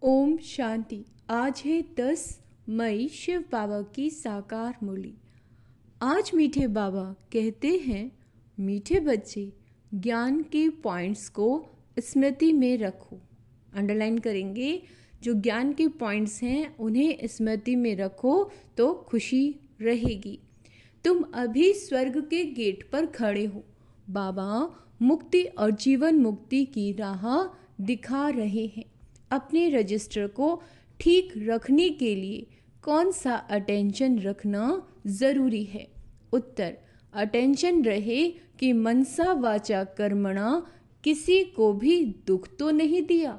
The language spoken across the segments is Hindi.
ओम शांति। आज है 10 मई, शिव बाबा की साकार मुरली। आज मीठे बाबा कहते हैं, मीठे बच्चे ज्ञान के पॉइंट्स को स्मृति में रखो। अंडरलाइन करेंगे, जो ज्ञान के पॉइंट्स हैं उन्हें स्मृति में रखो तो खुशी रहेगी। तुम अभी स्वर्ग के गेट पर खड़े हो। बाबा मुक्ति और जीवन मुक्ति की राह दिखा रहे हैं। अपने रजिस्टर को ठीक रखने के लिए कौन सा अटेंशन रखना ज़रूरी है? उत्तर, अटेंशन रहे कि मनसा वाचा कर्मणा किसी को भी दुख तो नहीं दिया।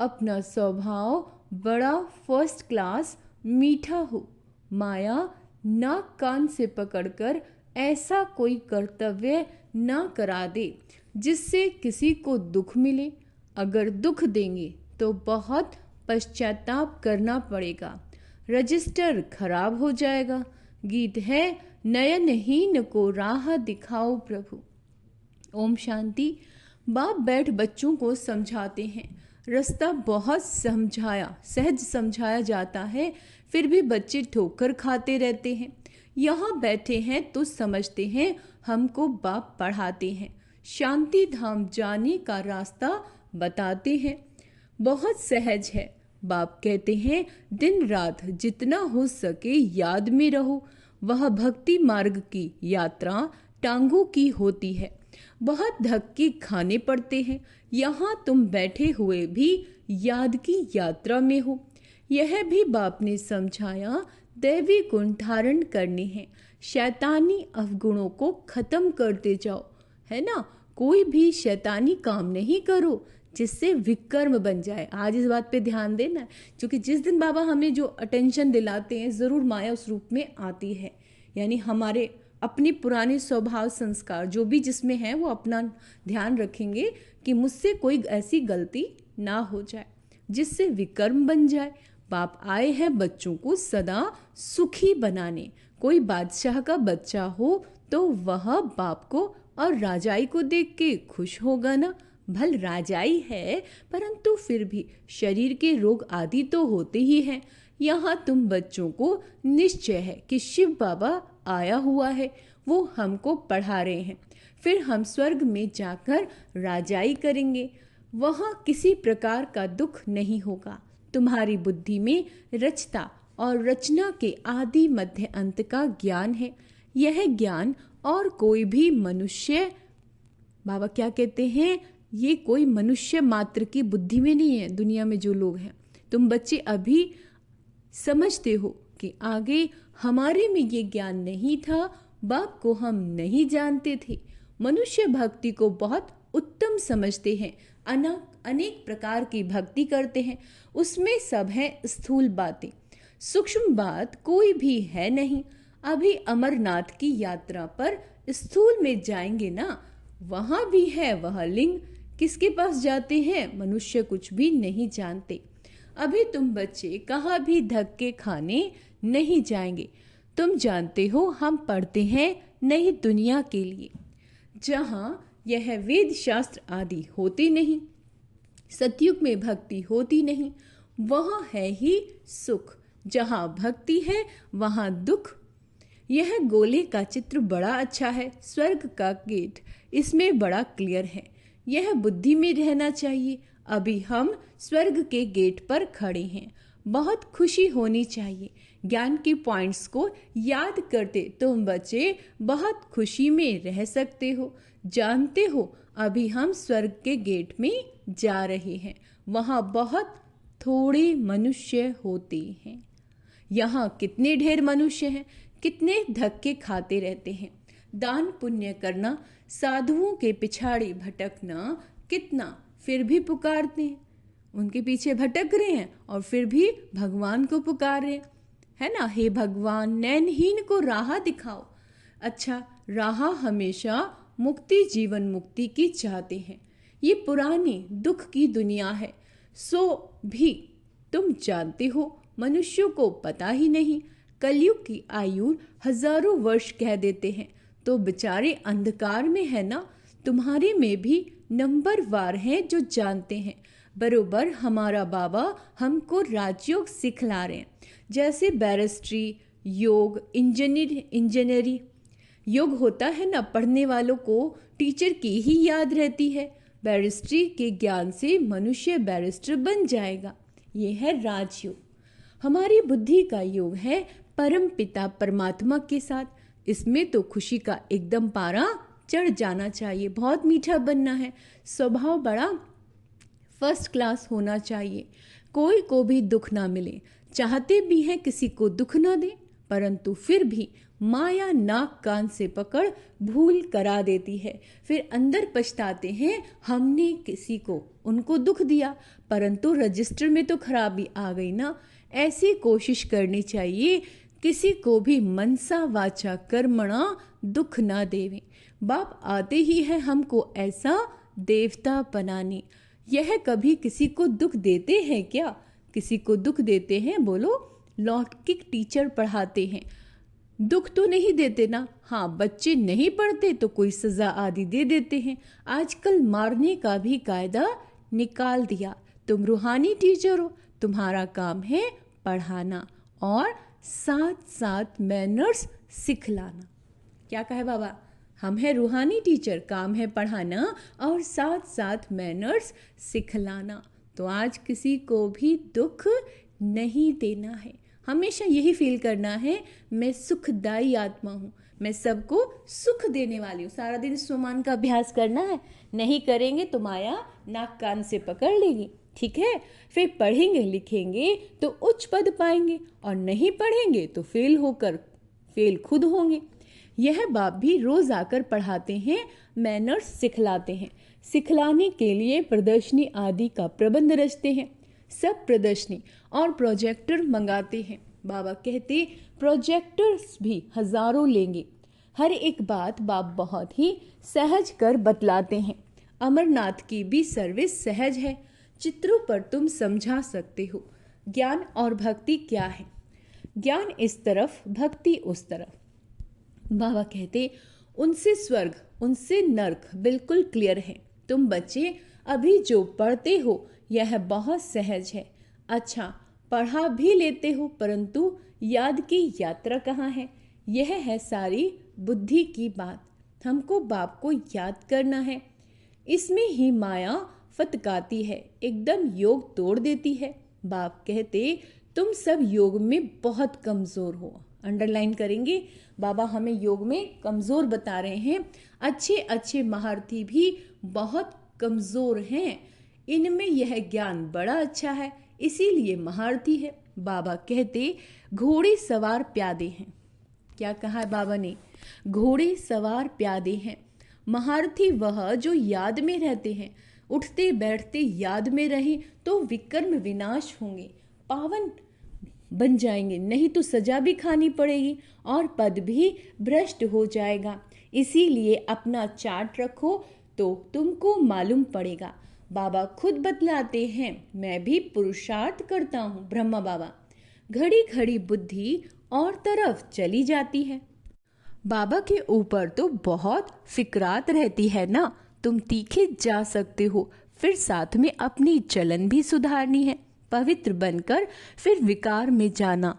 अपना स्वभाव बड़ा फर्स्ट क्लास मीठा हो। माया नाक कान से पकड़कर ऐसा कोई कर्तव्य ना करा दे जिससे किसी को दुख मिले। अगर दुख देंगे तो बहुत पश्चाताप करना पड़ेगा। रजिस्टर खराब हो जाएगा। गीत है, नयनहीन को राह दिखाओ प्रभु। ओम शांति। बाप बैठ बच्चों को समझाते हैं। रास्ता बहुत सहज समझाया जाता है, फिर भी बच्चे ठोकर खाते रहते हैं। यहाँ बैठे हैं तो समझते हैं हमको बाप पढ़ाते हैं, शांति धाम जाने का रास्ता बताते हैं। बहुत सहज है। बाप कहते हैं, दिन रात जितना हो सके याद में रहो। वह भक्ति मार्ग की यात्रा टांगों की होती है, बहुत धक्के खाने पड़ते हैं। यहाँ तुम बैठे हुए भी याद की यात्रा में हो। यह भी बाप ने समझाया, दैवी गुण धारण करने हैं, शैतानी अवगुणों को खत्म करते जाओ, है ना। कोई भी शैतानी काम नहीं करो जिससे विकर्म बन जाए। आज इस बात पे ध्यान देना, क्योंकि जिस दिन बाबा हमें जो अटेंशन दिलाते हैं ज़रूर माया उस रूप में आती है। यानी हमारे अपने पुराने स्वभाव संस्कार जो भी जिसमें है वो अपना ध्यान रखेंगे कि मुझसे कोई ऐसी गलती ना हो जाए जिससे विकर्म बन जाए। बाप आए हैं बच्चों को सदा सुखी बनाने। कोई बादशाह का बच्चा हो तो वह बाप को और राजाई को देख के खुश होगा ना। भल राजाई है, परंतु फिर भी शरीर के रोग आदि तो होते ही हैं। यहाँ तुम बच्चों को निश्चय है कि शिव बाबा आया हुआ है, वो हमको पढ़ा रहे हैं। फिर हम स्वर्ग में जाकर राजाई करेंगे, वहाँ किसी प्रकार का दुख नहीं होगा। तुम्हारी बुद्धि में रचता और रचना के आदि मध्य अंत का ज्ञान है। यह ज्ञान और कोई भी मनुष्य, बाबा क्या कहते हैं, ये कोई मनुष्य मात्र की बुद्धि में नहीं है। दुनिया में जो लोग हैं, तुम बच्चे अभी समझते हो कि आगे हमारे में ये ज्ञान नहीं था, बाप को हम नहीं जानते थे। मनुष्य भक्ति को बहुत उत्तम समझते हैं, अनेक प्रकार की भक्ति करते हैं, उसमें सब है स्थूल बातें, सूक्ष्म बात कोई भी है नहीं। अभी अमरनाथ की यात्रा पर स्थूल में जाएंगे ना, वहां भी है वह लिंग। किसके पास जाते हैं? मनुष्य कुछ भी नहीं जानते। अभी तुम बच्चे कहाँ भी धक्के खाने नहीं जाएंगे। तुम जानते हो हम पढ़ते हैं नई दुनिया के लिए, जहाँ यह वेद शास्त्र आदि होते नहीं, सतयुग में भक्ति होती नहीं, वहाँ है ही सुख। जहाँ भक्ति है वहाँ दुख। यह गोले का चित्र बड़ा अच्छा है, स्वर्ग का गेट इसमें बड़ा क्लियर है। यह बुद्धि में रहना चाहिए। अभी हम स्वर्ग के गेट पर खड़े हैं, बहुत खुशी होनी चाहिए। ज्ञान के पॉइंट्स को याद करते तुम बच्चे बहुत खुशी में रह सकते हो। जानते हो अभी हम स्वर्ग के गेट में जा रहे हैं, वहाँ बहुत थोड़े मनुष्य होते हैं। यहाँ कितने ढेर मनुष्य हैं, कितने धक्के खाते रहते हैं। दान पुण्य करना, साधुओं के पिछाड़ी भटकना कितना, फिर भी पुकारते हैं। उनके पीछे भटक रहे हैं और फिर भी भगवान को पुकार रहे हैं, है ना। हे भगवान, नैनहीन को राह दिखाओ। अच्छा, राह हमेशा मुक्ति जीवन मुक्ति की चाहते हैं। ये पुरानी दुख की दुनिया है, सो भी तुम जानते हो मनुष्यों को पता ही नहीं। कलयुग की आयु हजारों वर्ष कह देते हैं, तो बेचारे अंधकार में है ना। तुम्हारे में भी नंबर वार हैं जो जानते हैं। बरोबर हमारा बाबा हमको राजयोग सिखला रहे हैं, जैसे बैरिस्ट्री, योग, इंजीनियरिंग। योग होता है ना, पढ़ने वालों को टीचर की ही याद रहती है। बैरिस्ट्री के ज्ञान से मनुष्य बैरिस्टर बन जाएगा। ये है राजयोग। हमारी बुद्धि का योग है परम पिता परमात्मा के साथ। इसमें तो खुशी का एकदम पारा चढ़ जाना चाहिए, बहुत मीठा बनना है, स्वभाव बड़ा फर्स्ट क्लास होना चाहिए, कोई को भी दुख ना मिले। चाहते भी हैं किसी को दुख ना दे, परंतु फिर भी माया नाक कान से पकड़ भूल करा देती है। फिर अंदर पछताते हैं हमने किसी को उनको दुख दिया, परंतु रजिस्टर में तो खराबी आ गई ना। ऐसी कोशिश करनी चाहिए किसी को भी मनसा वाचा कर्मणा दुख ना देवे। बाप आते ही है हमको ऐसा देवता बनाने। यह कभी किसी को दुख देते हैं क्या? किसी को दुख देते हैं? बोलो। लौकिक टीचर पढ़ाते हैं, दुख तो नहीं देते ना। हाँ, बच्चे नहीं पढ़ते तो कोई सजा आदि दे देते हैं। आजकल मारने का भी कायदा निकाल दिया। तुम रूहानी टीचर हो, तुम्हारा काम है पढ़ाना और साथ साथ मैनर्स सिखलाना। क्या कहे बाबा? हम हैं रूहानी टीचर, काम है पढ़ाना और साथ साथ मैनर्स सिखलाना। तो आज किसी को भी दुख नहीं देना है। हमेशा यही फील करना है मैं सुखदायी आत्मा हूँ, मैं सबको सुख देने वाली हूँ। सारा दिन स्वमान का अभ्यास करना है। नहीं करेंगे तो माया नाक कान से पकड़ लेगी। ठीक है? फिर पढ़ेंगे लिखेंगे तो उच्च पद पाएंगे, और नहीं पढ़ेंगे तो फेल खुद होंगे। यह बाप भी रोज आकर पढ़ाते हैं, मैनर्स सिखलाते हैं। सिखलाने के लिए प्रदर्शनी आदि का प्रबंध रचते हैं। सब प्रदर्शनी और प्रोजेक्टर मंगाते हैं। बाबा कहते प्रोजेक्टर्स भी हजारों लेंगे। हर एक बात बाप बहुत ही सहज कर बतलाते हैं। अमरनाथ की भी सर्विस सहज है। चित्रों पर तुम समझा सकते हो ज्ञान और भक्ति क्या है। ज्ञान इस तरफ, भक्ति उस तरफ। बाबा कहते उनसे स्वर्ग उनसे नर्क बिल्कुल क्लियर है। तुम बच्चे अभी जो पढ़ते हो यह बहुत सहज है। अच्छा, पढ़ा भी लेते हो, परंतु याद की यात्रा कहाँ है? यह है सारी बुद्धि की बात। हमको बाप को याद करना है। इसमें ही माया फतकाती है, एकदम योग तोड़ देती है। बाप कहते तुम सब योग में बहुत कमज़ोर हो। अंडरलाइन करेंगे, बाबा हमें योग में कमज़ोर बता रहे हैं। अच्छे अच्छे महारथी भी बहुत कमज़ोर हैं। इनमें यह ज्ञान बड़ा अच्छा है, इसीलिए महारथी है। बाबा कहते घोड़े सवार प्यादे हैं। क्या कहा है बाबा ने? घोड़े सवार प्यादे हैं। महारथी वह जो याद में रहते हैं। उठते बैठते याद में रहें तो विकर्म विनाश होंगे, पावन बन जाएंगे, नहीं तो सजा भी खानी पड़ेगी और पद भी भ्रष्ट हो जाएगा। इसीलिए अपना चार्ट रखो तो तुमको मालूम पड़ेगा। बाबा खुद बतलाते हैं, मैं भी पुरुषार्थ करता हूँ। ब्रह्मा बाबा घड़ी घड़ी बुद्धि और तरफ चली जाती है। बाबा के ऊपर तो बहुत फिक्रात रहती है ना। तुम तीखे जा सकते हो, फिर साथ में अपनी चलन भी सुधारनी है। पवित्र बनकर फिर विकार में जाना,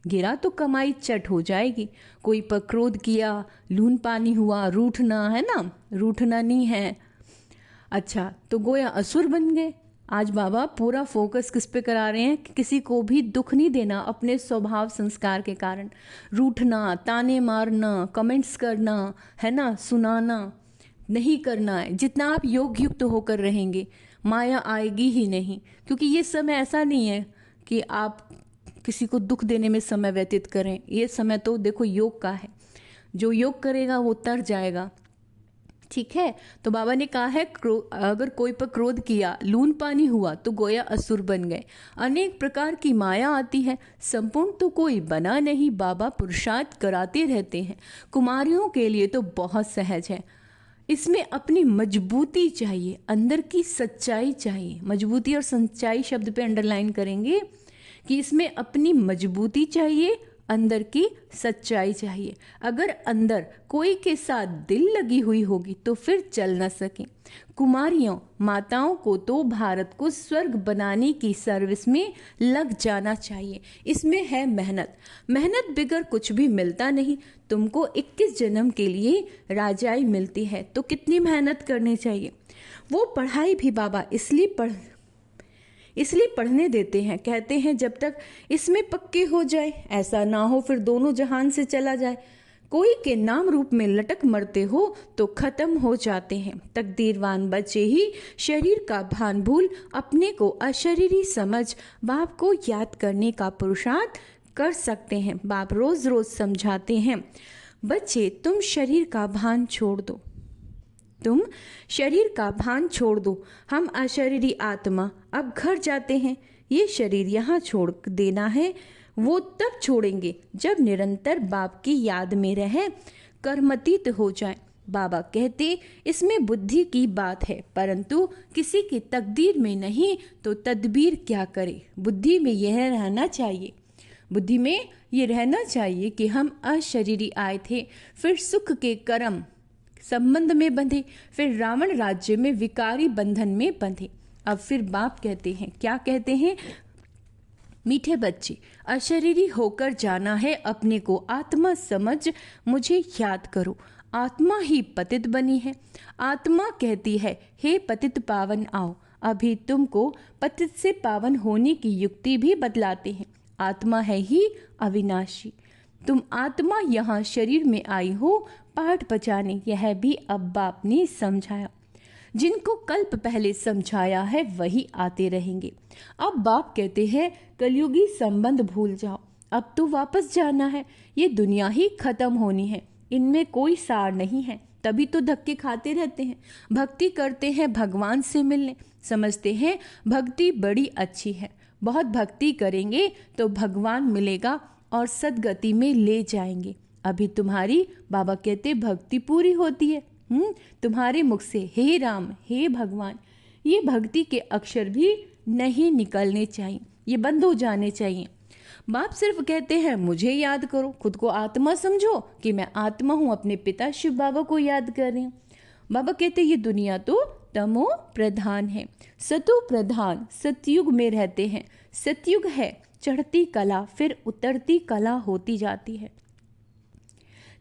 गिरा तो कमाई चट हो जाएगी। कोई पर क्रोध किया, लून पानी हुआ, रूठना है ना, रूठना नहीं है। अच्छा, तो गोया असुर बन गए। आज बाबा पूरा फोकस किस पे करा रहे हैं कि किसी को भी दुख नहीं देना। अपने स्वभाव संस्कार के कारण रूठना, ताने मारना, कमेंट्स करना है ना, सुनाना नहीं करना है। जितना आप योग युक्त होकर रहेंगे माया आएगी ही नहीं, क्योंकि ये समय ऐसा नहीं है कि आप किसी को दुख देने में समय व्यतीत करें। ये समय तो देखो योग का है, जो योग करेगा वो तर जाएगा। ठीक है? तो बाबा ने कहा है अगर कोई पर क्रोध किया, लून पानी हुआ तो गोया असुर बन गए। अनेक प्रकार की माया आती है, संपूर्ण तो कोई बना नहीं। बाबा पुरुषार्थ कराते रहते हैं। कुमारियों के लिए तो बहुत सहज है। इसमें अपनी मजबूती चाहिए, अंदर की सच्चाई चाहिए। मजबूती और सच्चाई शब्द पे अंडरलाइन करेंगे कि इसमें अपनी मजबूती चाहिए, अंदर की सच्चाई चाहिए। अगर अंदर कोई के साथ दिल लगी हुई होगी तो फिर चल न सके। कुमारियों माताओं को तो भारत को स्वर्ग बनाने की सर्विस में लग जाना चाहिए। इसमें है मेहनत, मेहनत बिगर कुछ भी मिलता नहीं। तुमको 21 जन्म के लिए राजाई मिलती है तो कितनी मेहनत करनी चाहिए। वो पढ़ाई भी बाबा इसलिए पढ़ने देते हैं, कहते हैं जब तक इसमें पक्के हो जाए, ऐसा ना हो फिर दोनों जहान से चला जाए। कोई के नाम रूप में लटक मरते हो तो खत्म हो जाते हैं। तकदीरवान बच्चे ही शरीर का भान भूल अपने को अशरीरी समझ बाप को याद करने का पुरुषार्थ कर सकते हैं। बाप रोज रोज समझाते हैं, बच्चे तुम शरीर का भान छोड़ दो, तुम शरीर का भान छोड़ दो। हम अशरीरी आत्मा अब घर जाते हैं। ये शरीर यहाँ छोड़ देना है, वो तब छोड़ेंगे जब निरंतर बाप की याद में रहे, कर्मतीत हो जाए। बाबा कहते इसमें बुद्धि की बात है, परंतु किसी की तकदीर में नहीं तो तदबीर क्या करे। बुद्धि में यह रहना चाहिए, बुद्धि में ये रहना चाहिए कि हम अशरीरी आए थे, फिर सुख के कर्म संबंध में बंधे, फिर रावण राज्य में विकारी बंधन में बंधे। अब फिर बाप कहते हैं, क्या कहते हैं, मीठे बच्चे अशरीरी होकर जाना है अपने को, आत्मा समझ मुझे याद करो। आत्मा ही पतित बनी है। आत्मा कहती है, हे पतित पावन आओ। अभी तुमको पतित से पावन होने की युक्ति भी बतलाते हैं। आत्मा है ही अविनाशी। तुम आत्मा यहाँ शरीर में आई हो पाठ बचाने, यह भी अब बाप ने समझाया। जिनको कल्प पहले समझाया है वही आते रहेंगे। अब बाप कहते हैं कलयुगी संबंध भूल जाओ, अब तो वापस जाना है। ये दुनिया ही खत्म होनी है, इनमें कोई सार नहीं है, तभी तो धक्के खाते रहते हैं। भक्ति करते हैं भगवान से मिलने, समझते हैं भक्ति बड़ी अच्छी है। बहुत भक्ति करेंगे तो भगवान मिलेगा और सदगति में ले जाएंगे। अभी तुम्हारी बाबा कहते भक्ति पूरी होती है। तुम्हारे मुख से हे राम हे भगवान, ये भक्ति के अक्षर भी नहीं निकलने चाहिए, ये बंद हो जाने चाहिए। बाप सिर्फ कहते हैं मुझे याद करो, खुद को आत्मा समझो कि मैं आत्मा हूँ, अपने पिता शिव बाबा को याद कर रही हूँ। बाबा कहते ये दुनिया तो तमो प्रधान है, सतो प्रधान सतयुग में रहते हैं। सतयुग है चढ़ती कला, फिर उतरती कला होती जाती है।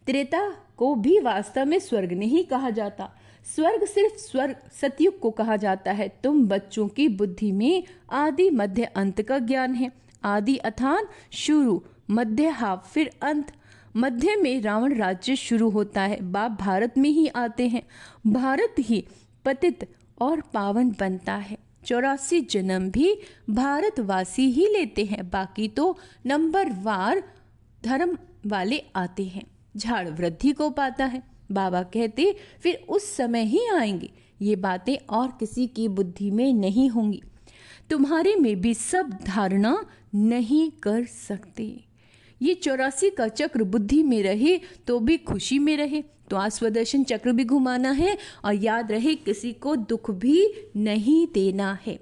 त्रेता को भी वास्तव में स्वर्ग नहीं कहा जाता, स्वर्ग सिर्फ स्वर्ग सतयुग को कहा जाता है। तुम बच्चों की बुद्धि में आदि मध्य अंत का ज्ञान है। आदि अथान शुरू, मध्य हाफ, फिर अंत। मध्य में रावण राज्य शुरू होता है। बाप भारत में ही आते हैं, भारत ही पतित और पावन बनता है। 84 जन्म भी भारतवासी ही लेते हैं, बाकी तो नंबर वार धर्म वाले आते हैं। झाड़ वृद्धि को पाता है। बाबा कहते फिर उस समय ही आएंगे, ये बातें और किसी की बुद्धि में नहीं होंगी, तुम्हारे में भी सब धारणा नहीं कर सकते। ये 84 का चक्र बुद्धि में रहे तो भी खुशी में रहे, तो आज स्वदर्शन चक्र भी घुमाना है और याद रहे किसी को दुख भी नहीं देना है।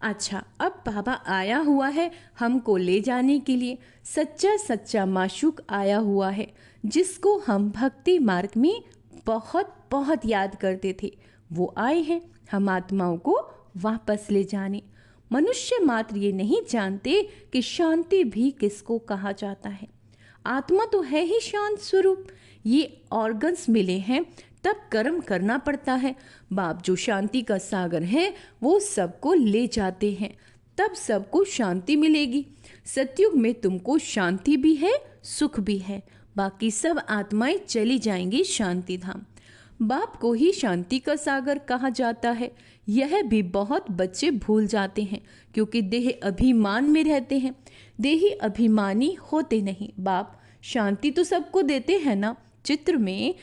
अच्छा, अब बाबा आया हुआ है हमको ले जाने के लिए। सच्चा सच्चा माशूक आया हुआ है, जिसको हम भक्ति मार्ग में बहुत बहुत याद करते थे। वो आए हैं हम आत्माओं को वापस ले जाने। मनुष्य मात्र ये नहीं जानते कि शांति भी किसको कहा जाता है। आत्मा तो है ही शांत स्वरूप। ये ऑर्गन्स मिले हैं तब कर्म करना पड़ता है। बाप जो शांति का सागर है वो सबको ले जाते हैं, तब सबको शांति मिलेगी। सतयुग में तुमको शांति भी है सुख भी है, बाकी सब आत्माएं चली जाएंगी शांति धाम। बाप को ही शांति का सागर कहा जाता है। यह भी बहुत बच्चे भूल जाते हैं क्योंकि देह अभिमान में रहते हैं, देही अभिमानी होते नहीं। बाप शांति तो सबको देते हैं ना। चित्र में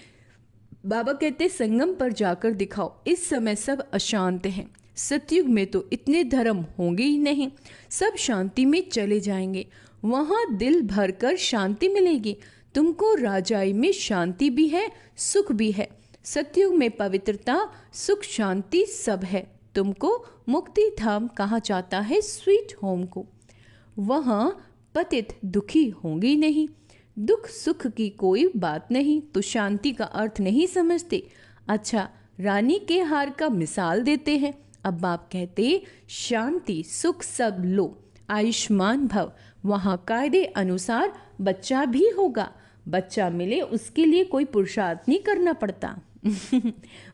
बाबा कहते संगम पर जाकर दिखाओ, इस समय सब अशांत हैं। सतयुग में तो इतने धर्म होंगे ही नहीं, सब शांति में चले जाएंगे, वहाँ दिल भरकर शांति मिलेगी। तुमको राजाई में शांति भी है सुख भी है। सतयुग में पवित्रता सुख शांति सब है। तुमको मुक्ति धाम कहा जाता है, स्वीट होम को। वहाँ पतित दुखी होंगे नहीं, दुख सुख की कोई बात नहीं तो शांति का अर्थ नहीं समझते। अच्छा, रानी के हार का मिसाल देते हैं। अब बाप कहते शांति सुख सब लो, आयुष्मान भव, वहाँ कायदे अनुसार बच्चा भी होगा। बच्चा मिले उसके लिए कोई पुरुषार्थ नहीं करना पड़ता।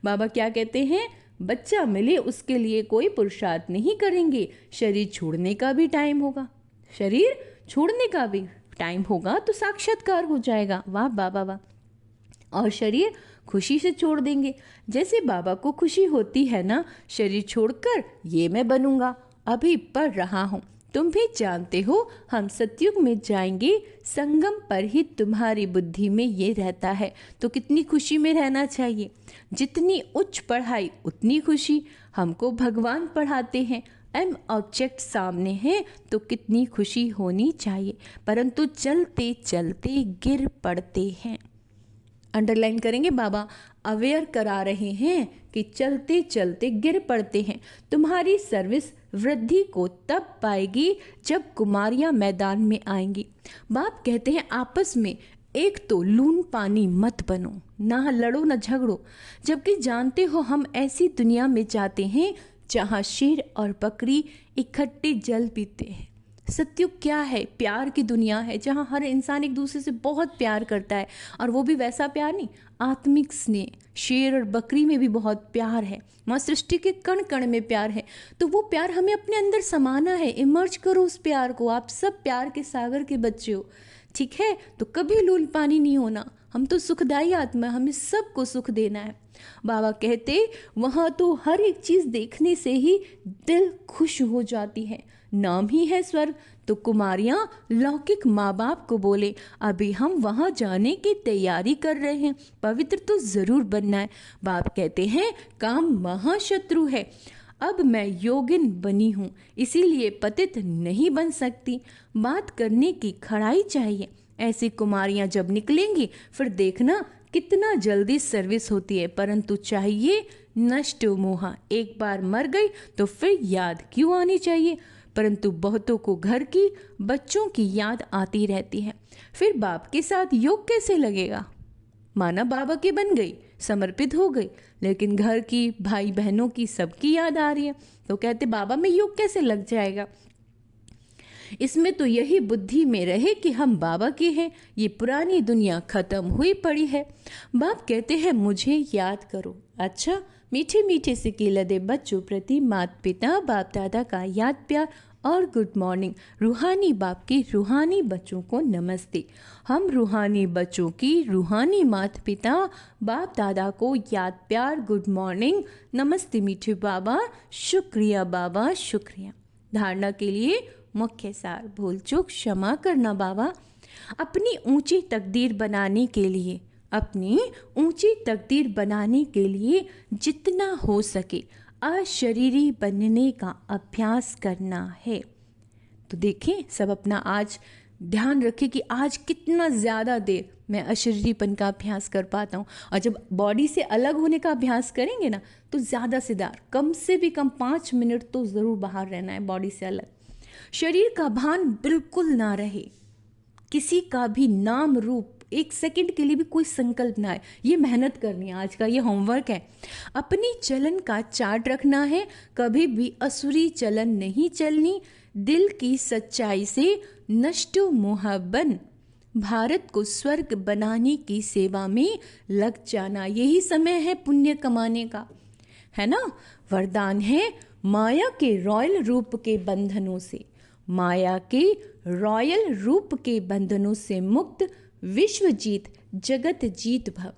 बाबा क्या कहते हैं, बच्चा मिले उसके लिए कोई पुरुषार्थ नहीं करेंगे। शरीर छोड़ने का भी टाइम होगा, शरीर छोड़ने का भी टाइम होगा तो साक्षात्कार हो जाएगा। वाह बाबा वाह। और शरीर खुशी से छोड़ देंगे, जैसे बाबा को खुशी होती है ना, शरीर छोड़कर ये मैं बनूंगा, अभी पढ़ रहा हूँ, तुम भी जानते हो हम सतयुग में जाएंगे, संगम पर ही तुम्हारी बुद्धि में ये रहता है। तो कितनी खुशी में रहना चाहिए, जितनी उच्च पढ़ाई उतनी खुशी। हमको भगवान पढ़ाते हैं, एम ऑब्जेक्ट सामने है तो कितनी खुशी होनी चाहिए, परंतु चलते चलते गिर पड़ते हैं। अंडरलाइन करेंगे, बाबा अवेयर करा रहे हैं कि चलते चलते गिर पड़ते हैं। तुम्हारी सर्विस वृद्धि को तब पाएगी जब कुमारियां मैदान में आएंगी। बाप कहते हैं आपस में एक तो लून पानी मत बनो, ना लड़ो ना झगड़ो, जबकि जानते हो हम ऐसी दुनिया में जाते हैं जहाँ शेर और बकरी इकट्ठे जल पीते हैं। सतयुग क्या है, प्यार की दुनिया है, जहाँ हर इंसान एक दूसरे से बहुत प्यार करता है, और वो भी वैसा प्यार नहीं, आत्मिक स्नेह। शेर और बकरी में भी बहुत प्यार है, माँ सृष्टि के कण कण में प्यार है। तो वो प्यार हमें अपने अंदर समाना है, इमर्ज करो उस प्यार को। आप सब प्यार के सागर के बच्चे हो, ठीक है, तो कभी लूल पानी नहीं होना। हम तो सुखदायी आत्मा, हमें सबको सुख देना है। बाबा कहते वहाँ तो हर एक चीज़ देखने से ही दिल खुश हो जाती है, नाम ही है स्वर्ग। तो कुमारियाँ लौकिक माँ बाप को बोले अभी हम वहाँ जाने की तैयारी कर रहे हैं, पवित्र तो ज़रूर बनना है। बाप कहते हैं काम महाशत्रु है, अब मैं योगिन बनी हूँ इसीलिए पतित नहीं बन सकती। बात करने की खड़ाई चाहिए। ऐसी कुमारियाँ जब निकलेंगी फिर देखना कितना जल्दी सर्विस होती है, परंतु चाहिए नष्ट मोह। एक बार मर गई तो फिर याद क्यों आनी चाहिए, परंतु बहुतों को घर की बच्चों की याद आती रहती है। फिर बाप के साथ योग कैसे लगेगा, माना बाबा की बन गई, समर्पित हो गई, लेकिन घर की भाई बहनों की सबकी याद आ रही है, तो कहते बाबा में योग कैसे लग जाएगा। इसमें तो यही बुद्धि में रहे कि हम बाबा के हैं, ये पुरानी दुनिया खत्म हुई पड़ी है। बाप कहते हैं मुझे याद करो। अच्छा, मीठे मीठे से लदे बच्चों प्रति माता पिता बाप दादा का याद प्यार और गुड मॉर्निंग। रूहानी बाप की रूहानी बच्चों को नमस्ते। हम रूहानी बच्चों की रूहानी माता पिता बाप दादा को याद प्यार गुड मॉर्निंग नमस्ते मीठे बाबा, शुक्रिया बाबा शुक्रिया। धारणा के लिए मुख्य सार, भूल चूक क्षमा करना बाबा। अपनी ऊंची तकदीर बनाने के लिए, अपनी ऊंची तकदीर बनाने के लिए जितना हो सके अशरीरी बनने का अभ्यास करना है। तो देखें सब अपना आज ध्यान रखें कि आज कितना ज़्यादा देर मैं अशरीरीपन का अभ्यास कर पाता हूँ। और जब बॉडी से अलग होने का अभ्यास करेंगे ना तो ज़्यादा से ज़्यादा कम से भी कम 5 मिनट तो ज़रूर बाहर रहना है बॉडी से अलग। शरीर का भान बिल्कुल ना रहे, किसी का भी नाम रूप एक सेकंड के लिए भी कोई संकल्प ना है। ये मेहनत करनी है, आज का ये होमवर्क है। अपनी चलन का चार्ट रखना है, कभी भी असुरी चलन नहीं चलनी। दिल की सच्चाई से नष्टो मोहबन, भारत को स्वर्ग बनाने की सेवा में लग जाना। यही समय है पुण्य कमाने का, है ना। वरदान है माया के रॉयल रूप के बंधनों से, माया के रॉयल रूप के बंधनों से मुक्त, विश्व जीत जगत जीत भव।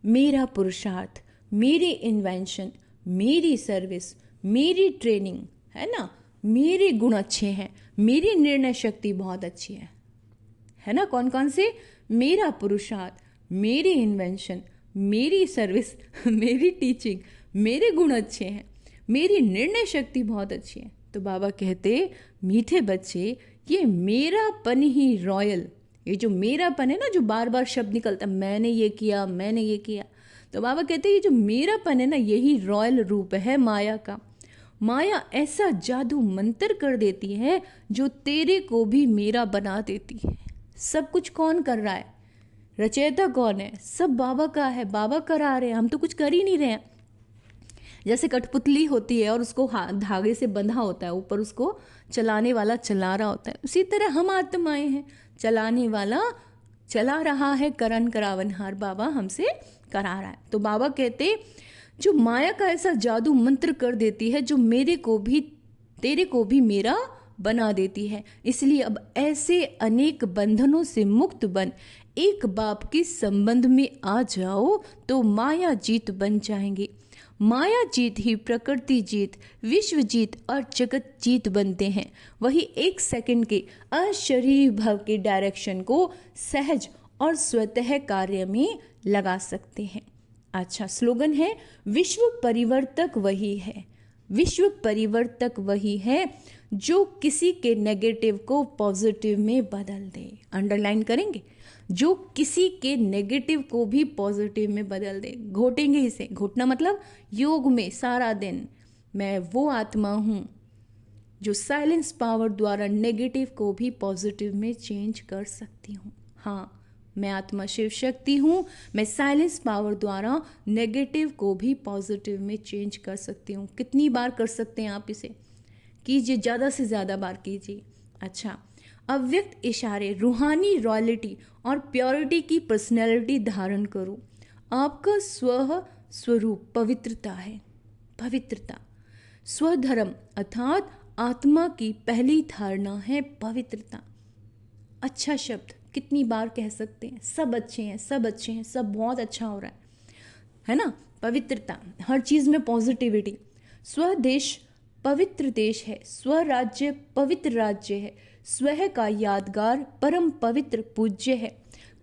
मेरा पुरुषार्थ, मेरी इन्वेंशन, मेरी सर्विस, मेरी ट्रेनिंग, है ना, मेरे गुण अच्छे हैं, मेरी निर्णय शक्ति बहुत अच्छी है ना। कौन कौन से, मेरा पुरुषार्थ, मेरी इन्वेंशन, मेरी सर्विस, मेरी टीचिंग, मेरे गुण अच्छे हैं, मेरी निर्णय शक्ति बहुत अच्छी है। तो बाबा कहते मीठे बच्चे ये मेरापन ही रॉयल, ये जो मेरापन है ना, जो बार बार शब्द निकलता मैंने ये किया मैंने ये किया, तो बाबा कहते हैं ये जो मेरापन है ना यही रॉयल रूप है माया का। माया ऐसा जादू मंत्र कर देती है जो तेरे को भी मेरा बना देती है। सब कुछ कौन कर रहा है? रचयिता कौन है? सब बाबा का है, बाबा करा रहे हैं, हम तो कुछ कर ही नहीं रहे हैं। जैसे कठपुतली होती है और उसको धागे से बंधा होता है, ऊपर उसको चलाने वाला चला रहा होता है, उसी तरह हम आत्माएं हैं, चलाने वाला चला रहा है, करन करावनहार बाबा हमसे करा रहा है। तो बाबा कहते जो माया का ऐसा जादू मंत्र कर देती है जो मेरे को भी तेरे को भी मेरा बना देती है, इसलिए अब ऐसे अनेक बंधनों से मुक्त बन एक बाप के संबंध में आ जाओ तो माया जीत बन जाएंगे। माया जीत ही प्रकृति जीत, विश्व जीत और जगत जीत बनते हैं। वही एक सेकंड के अशरीरी भाव के डायरेक्शन को सहज और स्वतः कार्य में लगा सकते हैं। अच्छा, स्लोगन है विश्व परिवर्तक वही है, विश्व परिवर्तक वही है जो किसी के नेगेटिव को पॉजिटिव में बदल दे। अंडरलाइन करेंगे, जो किसी के नेगेटिव को भी पॉजिटिव में बदल दे। घोटेंगे इसे, घोटना मतलब योग में सारा दिन। मैं वो आत्मा हूँ जो साइलेंस पावर द्वारा नेगेटिव को भी पॉजिटिव में चेंज कर सकती हूँ। हाँ, मैं आत्मा शिव शक्ति हूँ, मैं साइलेंस पावर द्वारा नेगेटिव को भी पॉजिटिव में चेंज कर सकती हूँ। कितनी बार कर सकते हैं आप इसे? कीजिए, ज़्यादा से ज़्यादा बार कीजिए। अच्छा, अव्यक्त इशारे, रूहानी रॉयल्टी और प्योरिटी की पर्सनैलिटी धारण करो। आपका स्वरूप पवित्रता है। पवित्रता स्वधर्म अर्थात आत्मा की पहली धारणा है पवित्रता। अच्छा शब्द कितनी बार कह सकते हैं? सब अच्छे हैं, सब अच्छे हैं, सब बहुत अच्छा हो रहा है ना? पवित्रता, हर चीज़ में पॉजिटिविटी। स्वदेश पवित्र देश है, स्वराज्य पवित्र राज्य है, स्वह का यादगार परम पवित्र पूज्य है।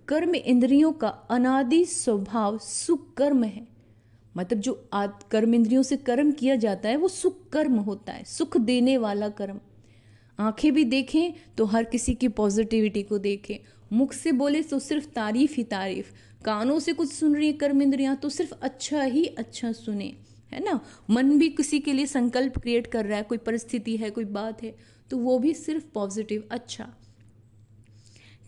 कर्म इंद्रियों का अनादि स्वभाव सुख कर्म है। मतलब जो कर्म इंद्रियों से कर्म किया जाता है वो सुख कर्म होता है, सुख देने वाला कर्म। आंखें भी देखें तो हर किसी की पॉजिटिविटी को देखें, मुख से बोले तो सिर्फ तारीफ ही तारीफ, कानों से कुछ सुन रही है कर्म इंद्रियां तो सिर्फ अच्छा ही अच्छा सुने, है ना? मन भी किसी के लिए संकल्प क्रिएट कर रहा है, कोई परिस्थिति है, कोई बात है, तो वो भी सिर्फ पॉजिटिव अच्छा।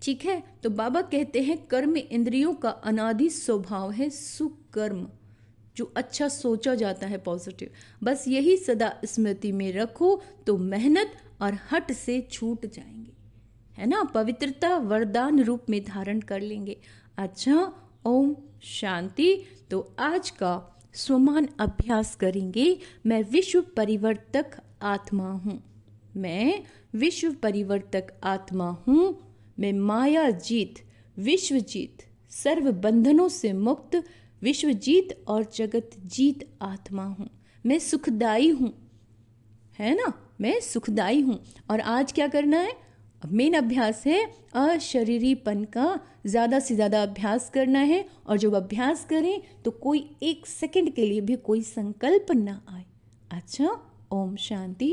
ठीक है, तो बाबा कहते हैं कर्म इंद्रियों का अनादि स्वभाव है सुख कर्म, जो अच्छा सोचा जाता है पॉजिटिव। बस यही सदा स्मृति में रखो तो मेहनत और हट से छूट जाएंगे, है ना? पवित्रता वरदान रूप में धारण कर लेंगे। अच्छा, ओम शांति। तो आज का स्वमान अभ्यास करेंगे। मैं विश्व परिवर्तक आत्मा हूँ, मैं विश्व परिवर्तक आत्मा हूँ, मैं माया जीत, विश्व जीत, सर्व बंधनों से मुक्त, विश्व जीत और जगत जीत आत्मा हूँ। मैं सुखदाई हूँ, है ना? मैं सुखदाई हूँ। और आज क्या करना है? मेन अभ्यास है अशरीरीपन का, ज़्यादा से ज़्यादा अभ्यास करना है। और जब अभ्यास करें तो कोई एक सेकंड के लिए भी कोई संकल्प ना आए। अच्छा, ओम शांति।